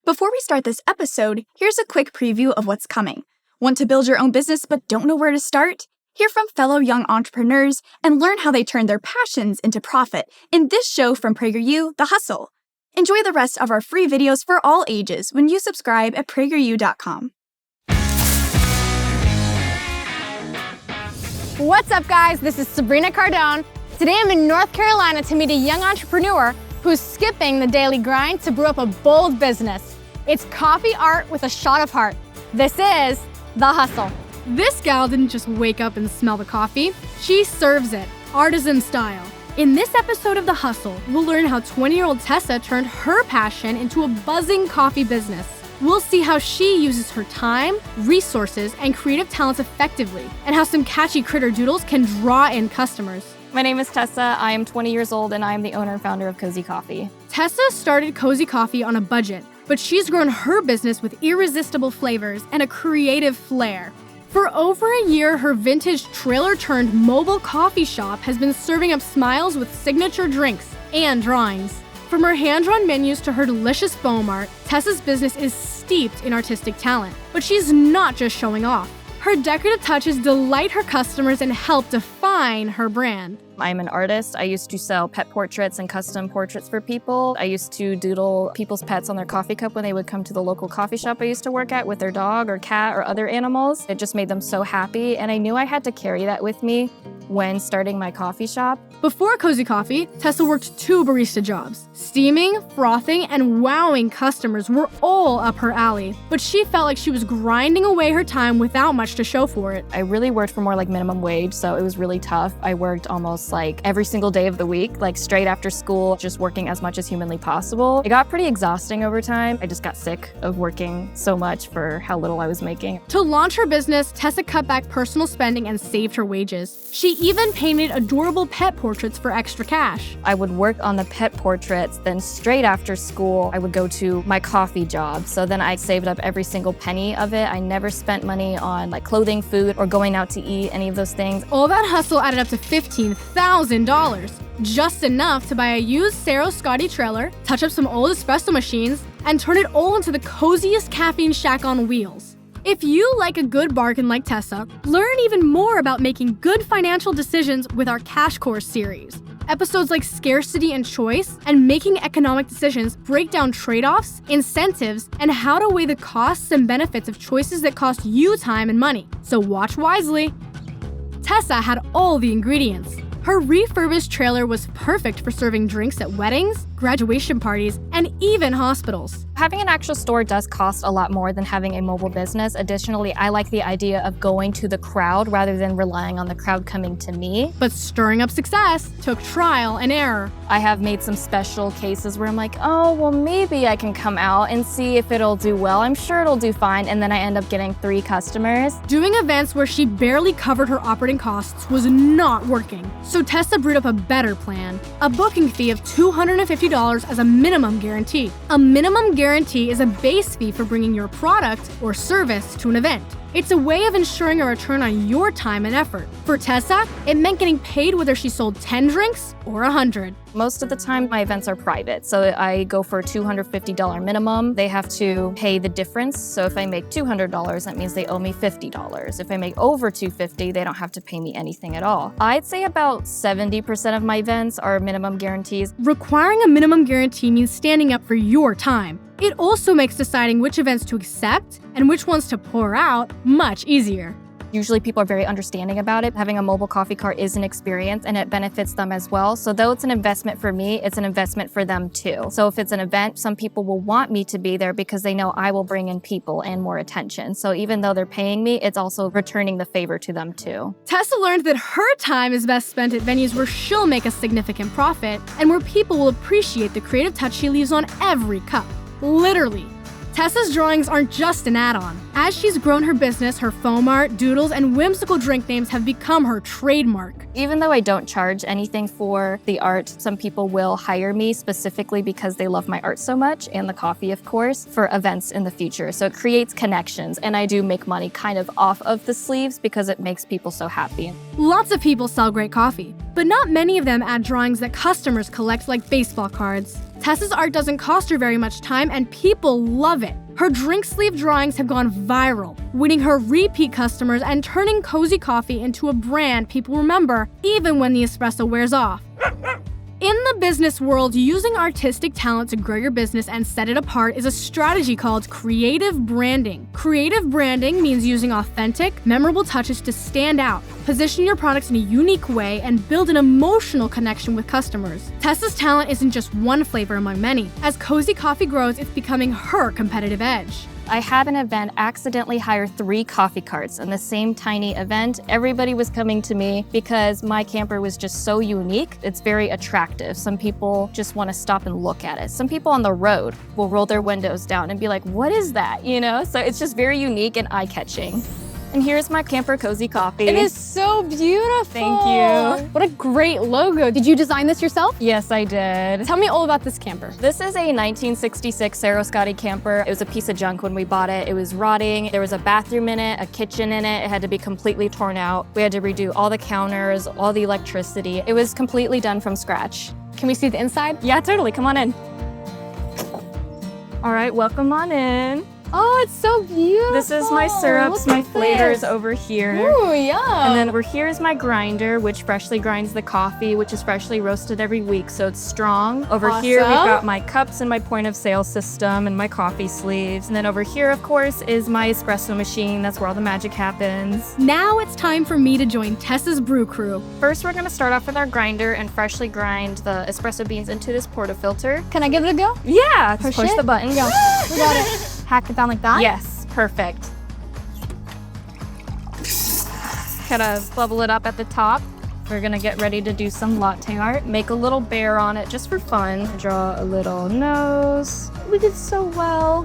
Before we start this episode, here's a quick preview of what's coming. Want to build your own business but don't know where to start? Hear from fellow young entrepreneurs and learn how they turn their passions into profit in this show from PragerU, The Hustle. Enjoy the rest of our free videos for all ages when you subscribe at PragerU.com. What's up, guys? This is Sabrina Cardone. Today I'm in North Carolina to meet a young entrepreneur who's skipping the daily grind to brew up a bold business. It's coffee art with a shot of heart. This is The Hustle. This gal didn't just wake up and smell the coffee, she serves it, artisan style. In this episode of The Hustle, we'll learn how 20-year-old Tessa turned her passion into a buzzing coffee business. We'll see how she uses her time, resources, and creative talents effectively, and how some catchy critter doodles can draw in customers. My name is Tessa. I am 20 years old, and I am the owner and founder of Cozy Coffee. Tessa started Cozy Coffee on a budget, but she's grown her business with irresistible flavors and a creative flair. For over a year, her vintage trailer-turned-mobile coffee shop has been serving up smiles with signature drinks and drawings. From her hand-drawn menus to her delicious foam art, Tessa's business is steeped in artistic talent. But she's not just showing off. Her decorative touches delight her customers and help define her brand. I'm an artist. I used to sell pet portraits and custom portraits for people. I used to doodle people's pets on their coffee cup when they would come to the local coffee shop I used to work at with their dog or cat or other animals. It just made them so happy, and I knew I had to carry that with me when starting my coffee shop. Before Cozy Coffee, Tessa worked 2 barista jobs. Steaming, frothing, and wowing customers were all up her alley, but she felt like she was grinding away her time without much to show for it. I really worked for more like minimum wage, so it was really tough. I worked almost like every single day of the week, like straight after school, just working as much as humanly possible. It got pretty exhausting over time. I just got sick of working so much for how little I was making. To launch her business, Tessa cut back personal spending and saved her wages. She even painted adorable pet portraits for extra cash. I would work on the pet portraits, then straight after school, I would go to my coffee job. So then I saved up every single penny of it. I never spent money on like clothing, food, or going out to eat, any of those things. All that hustle added up to $15,000. Just enough to buy a used Saro Scotty trailer, touch up some old espresso machines, and turn it all into the coziest caffeine shack on wheels. If you like a good bargain like Tessa, learn even more about making good financial decisions with our Cash Course series. Episodes like Scarcity and Choice and Making Economic Decisions break down trade-offs, incentives, and how to weigh the costs and benefits of choices that cost you time and money. So watch wisely. Tessa had all the ingredients. Her refurbished trailer was perfect for serving drinks at weddings, graduation parties, and even hospitals. Having an actual store does cost a lot more than having a mobile business. Additionally, I like the idea of going to the crowd rather than relying on the crowd coming to me. But stirring up success took trial and error. I have made some special cases where I'm like, oh, well, maybe I can come out and see if it'll do well. I'm sure it'll do fine. And then I end up getting 3 customers. Doing events where she barely covered her operating costs was not working. So Tessa brewed up a better plan. A booking fee of $250 as a minimum guarantee. A minimum guarantee is a base fee for bringing your product or service to an event. It's a way of ensuring a return on your time and effort. For Tessa, it meant getting paid whether she sold 10 drinks or 100. Most of the time, my events are private, so I go for a $250 minimum. They have to pay the difference, so if I make $200, that means they owe me $50. If I make over $250, they don't have to pay me anything at all. I'd say about 70% of my events are minimum guarantees. Requiring a minimum guarantee means standing up for your time. It also makes deciding which events to accept and which ones to pour out much easier. Usually people are very understanding about it. Having a mobile coffee cart is an experience and it benefits them as well. So though it's an investment for me, it's an investment for them too. So if it's an event, some people will want me to be there because they know I will bring in people and more attention. So even though they're paying me, it's also returning the favor to them too. Tessa learned that her time is best spent at venues where she'll make a significant profit and where people will appreciate the creative touch she leaves on every cup. Literally. Tessa's drawings aren't just an add-on. As she's grown her business, her foam art, doodles, and whimsical drink names have become her trademark. Even though I don't charge anything for the art, some people will hire me specifically because they love my art so much, and the coffee, of course, for events in the future. So it creates connections, and I do make money kind of off of the sleeves because it makes people so happy. Lots of people sell great coffee, but not many of them add drawings that customers collect like baseball cards. Tessa's art doesn't cost her very much time, and people love it. Her drink sleeve drawings have gone viral, winning her repeat customers and turning Cozy Coffee into a brand people remember even when the espresso wears off. In the business world, using artistic talent to grow your business and set it apart is a strategy called creative branding. Creative branding means using authentic, memorable touches to stand out, position your products in a unique way, and build an emotional connection with customers. Tessa's talent isn't just one flavor among many. As Cozy Coffee grows, it's becoming her competitive edge. I had an event accidentally hire 3 coffee carts in the same tiny event. Everybody was coming to me because my camper was just so unique. It's very attractive. Some people just want to stop and look at it. Some people on the road will roll their windows down and be like, what is that? So it's just very unique and eye-catching. And here's my camper Cozy Coffee. It is so beautiful. Thank you. What a great logo. Did you design this yourself? Yes, I did. Tell me all about this camper. This is a 1966 Saroscati camper. It was a piece of junk when we bought it. It was rotting. There was a bathroom in it, a kitchen in it. It had to be completely torn out. We had to redo all the counters, all the electricity. It was completely done from scratch. Can we see the inside? Yeah, totally. Come on in. All right, welcome on in. Oh, it's so beautiful. This is my syrups, my flavors over here. Ooh, yeah. And then over here is my grinder, which freshly grinds the coffee, which is freshly roasted every week, so it's strong. Over here, we've got my cups and my point of sale system and my coffee sleeves. And then over here, of course, is my espresso machine. That's where all the magic happens. Now it's time for me to join Tessa's brew crew. First, we're gonna start off with our grinder and freshly grind the espresso beans into this portafilter. Can I give it a go? Yeah, just push the button. Go. We got it. Hack it down like that? Yes, perfect. Kind of bubble it up at the top. We're gonna get ready to do some latte art. Make a little bear on it just for fun. Draw a little nose. We did so well.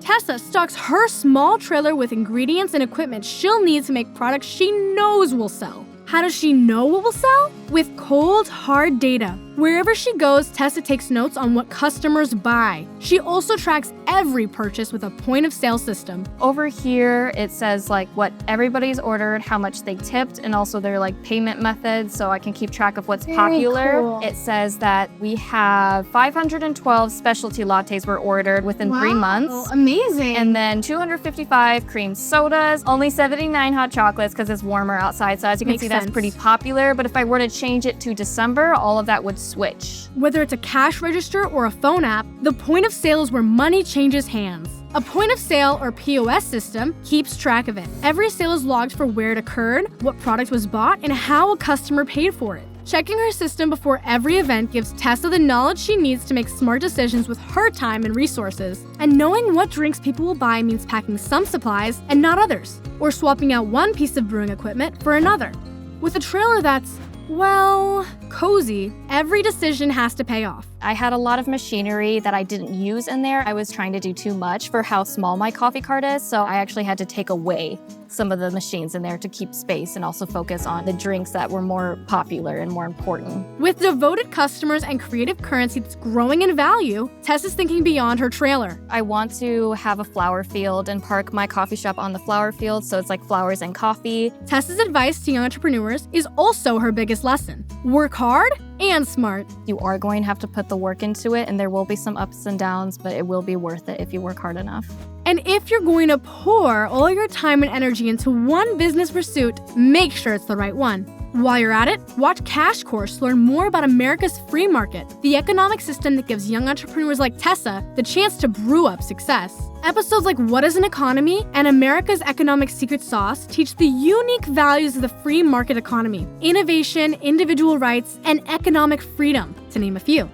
Tessa stocks her small trailer with ingredients and equipment she'll need to make products she knows will sell. How does she know what will sell? With cold, hard data. Wherever she goes, Tessa takes notes on what customers buy. She also tracks every purchase with a point-of-sale system. Over here, it says what everybody's ordered, how much they tipped, and also their payment methods, so I can keep track of what's popular. Cool. It says that we have 512 specialty lattes were ordered within 3 months. Amazing. And then 255 cream sodas, only 79 hot chocolates because it's warmer outside. So as you can see, that's pretty popular. But if I were to change it to December, all of that would switch. Whether it's a cash register or a phone app, the point of sale is where money changes hands. A point of sale or POS system keeps track of it. Every sale is logged for where it occurred, what product was bought, and how a customer paid for it. Checking her system before every event gives Tessa the knowledge she needs to make smart decisions with her time and resources. And knowing what drinks people will buy means packing some supplies and not others, or swapping out one piece of brewing equipment for another. With a trailer that's, well, cozy, every decision has to pay off. I had a lot of machinery that I didn't use in there. I was trying to do too much for how small my coffee cart is, so I actually had to take away some of the machines in there to keep space and also focus on the drinks that were more popular and more important. With devoted customers and creative currency that's growing in value, Tessa's thinking beyond her trailer. I want to have a flower field and park my coffee shop on the flower field, so it's like flowers and coffee. Tessa's advice to young entrepreneurs is also her biggest lesson. Work hard and smart. You are going to have to put the work into it, and there will be some ups and downs, but it will be worth it if you work hard enough. And if you're going to pour all your time and energy into one business pursuit, make sure it's the right one. While you're at it, watch Cash Course to learn more about America's free market, the economic system that gives young entrepreneurs like Tessa the chance to brew up success. Episodes like What is an Economy and America's Economic Secret Sauce teach the unique values of the free market economy, innovation, individual rights, and economic freedom, to name a few.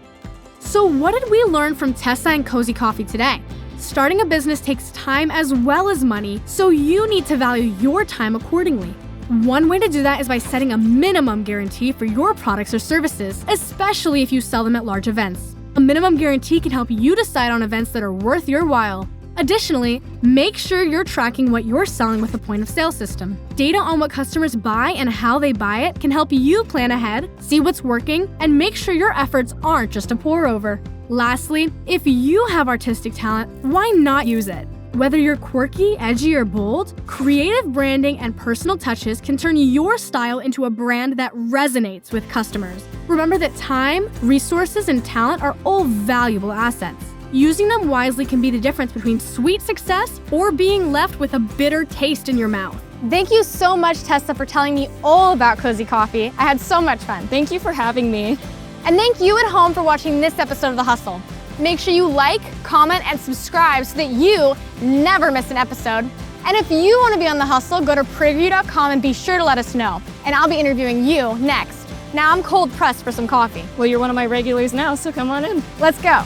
So what did we learn from Tessa and Cozy Coffee today? Starting a business takes time as well as money, so you need to value your time accordingly. One way to do that is by setting a minimum guarantee for your products or services, especially if you sell them at large events. A minimum guarantee can help you decide on events that are worth your while. Additionally, make sure you're tracking what you're selling with a point-of-sale system. Data on what customers buy and how they buy it can help you plan ahead, see what's working, and make sure your efforts aren't just a pour-over. Lastly, if you have artistic talent, why not use it? Whether you're quirky, edgy, or bold, creative branding and personal touches can turn your style into a brand that resonates with customers. Remember that time, resources, and talent are all valuable assets. Using them wisely can be the difference between sweet success or being left with a bitter taste in your mouth. Thank you so much, Tessa, for telling me all about Cozy Coffee. I had so much fun. Thank you for having me. And thank you at home for watching this episode of The Hustle. Make sure you like, comment, and subscribe so that you never miss an episode. And if you want to be on The Hustle, go to PragerU.com and be sure to let us know. And I'll be interviewing you next. Now I'm cold pressed for some coffee. Well, you're one of my regulars now, so come on in. Let's go.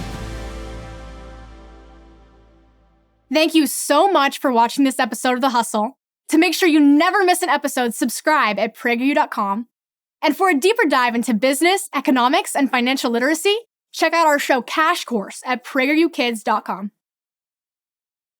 Thank you so much for watching this episode of The Hustle. To make sure you never miss an episode, subscribe at PragerU.com. And for a deeper dive into business, economics, and financial literacy, check out our show Cash Course at PragerUkids.com.